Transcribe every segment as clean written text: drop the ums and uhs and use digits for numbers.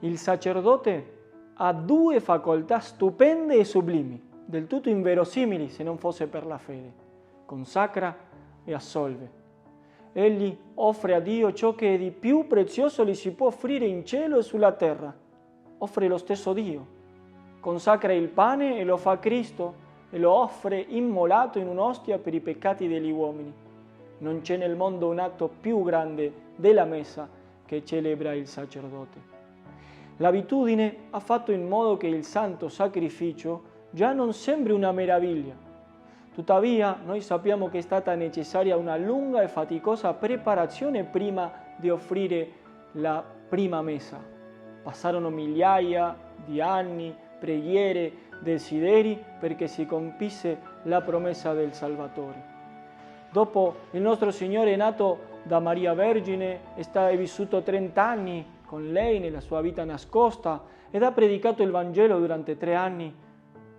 Il sacerdote ha due facoltà stupende e sublimi, del tutto inverosimili se non fosse per la fede: consacra e assolve. Egli offre a Dio ciò che è di più prezioso gli si può offrire in cielo e sulla terra. Offre lo stesso Dio. Consacra il pane e lo fa Cristo e lo offre immolato in un'ostia per i peccati degli uomini. Non c'è nel mondo un atto più grande della messa che celebra il sacerdote. L'abitudine ha fatto in modo che il santo sacrificio già non sembri una meraviglia. Tuttavia, noi sappiamo che è stata necessaria una lunga e faticosa preparazione prima di offrire la prima messa. Passarono migliaia di anni, preghiere, desideri perché si compisse la promessa del Salvatore. Dopo il nostro Signore è nato da Maria Vergine, è vissuto 30 anni con lei nella sua vita nascosta ed ha predicato il Vangelo durante 3 anni,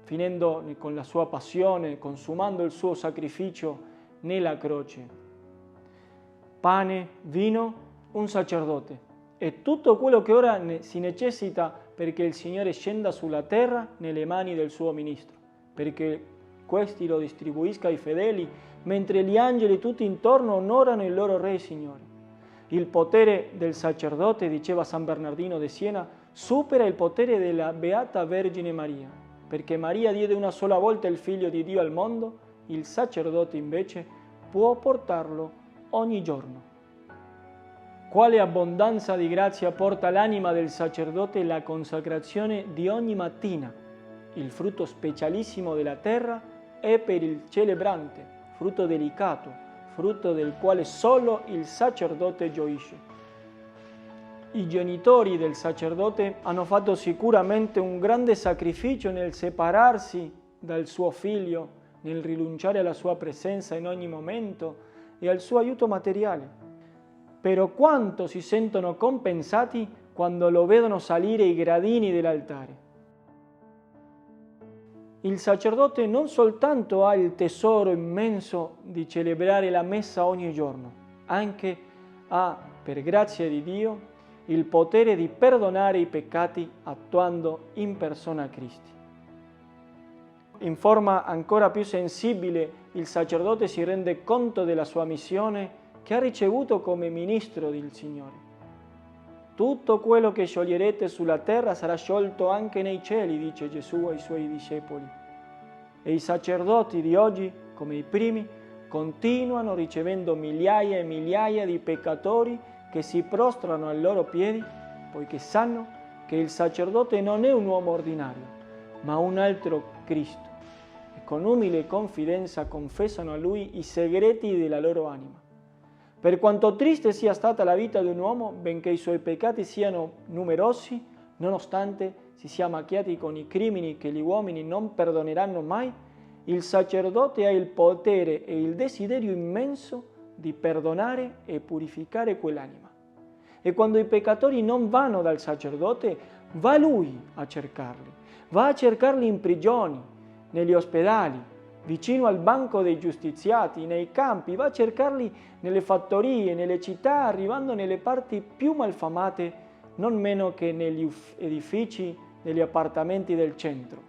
finendo con la sua passione, consumando il suo sacrificio nella croce. Pane, vino, un sacerdote. È tutto quello che ora si necessita perché il Signore scenda sulla terra nelle mani del suo ministro, perché questi lo distribuisca ai fedeli, mentre gli angeli tutti intorno onorano il loro Re e Signore. Il potere del sacerdote, diceva San Bernardino de Siena, supera il potere della Beata Vergine Maria, perché Maria diede una sola volta il Figlio di Dio al mondo, il sacerdote invece può portarlo ogni giorno. Quale abbondanza di grazia porta l'anima del sacerdote la consacrazione di ogni mattina. Il frutto specialissimo della terra è per il celebrante, frutto delicato, frutto del quale solo il sacerdote gioisce. I genitori del sacerdote hanno fatto sicuramente un grande sacrificio nel separarsi dal suo figlio, nel rinunciare alla sua presenza in ogni momento e al suo aiuto materiale. Però quanto si sentono compensati quando lo vedono salire i gradini dell'altare. Il sacerdote non soltanto ha il tesoro immenso di celebrare la messa ogni giorno, anche ha, per grazia di Dio, il potere di perdonare i peccati attuando in persona Cristo. In forma ancora più sensibile, il sacerdote si rende conto della sua missione che ha ricevuto come ministro del Signore. Tutto quello che scioglierete sulla terra sarà sciolto anche nei cieli, dice Gesù ai suoi discepoli. E i sacerdoti di oggi, come i primi, continuano ricevendo migliaia e migliaia di peccatori che si prostrano ai loro piedi, poiché sanno che il sacerdote non è un uomo ordinario, ma un altro Cristo, e con umile confidenza confessano a Lui i segreti della loro anima. Per quanto triste sia stata la vita di un uomo, benché i suoi peccati siano numerosi, nonostante si sia macchiati con i crimini che gli uomini non perdoneranno mai, il sacerdote ha il potere e il desiderio immenso di perdonare e purificare quell'anima. E quando i peccatori non vanno dal sacerdote, va lui a cercarli. Va a cercarli in prigioni, negli ospedali, vicino al banco dei giustiziati, nei campi, va a cercarli nelle fattorie, nelle città, arrivando nelle parti più malfamate, non meno che negli edifici, negli appartamenti del centro.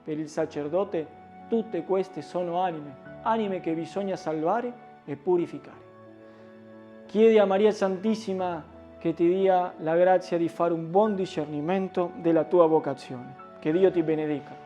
Per il sacerdote tutte queste sono anime che bisogna salvare e purificare. Chiedi a Maria Santissima che ti dia la grazia di fare un buon discernimento della tua vocazione. Che Dio ti benedica.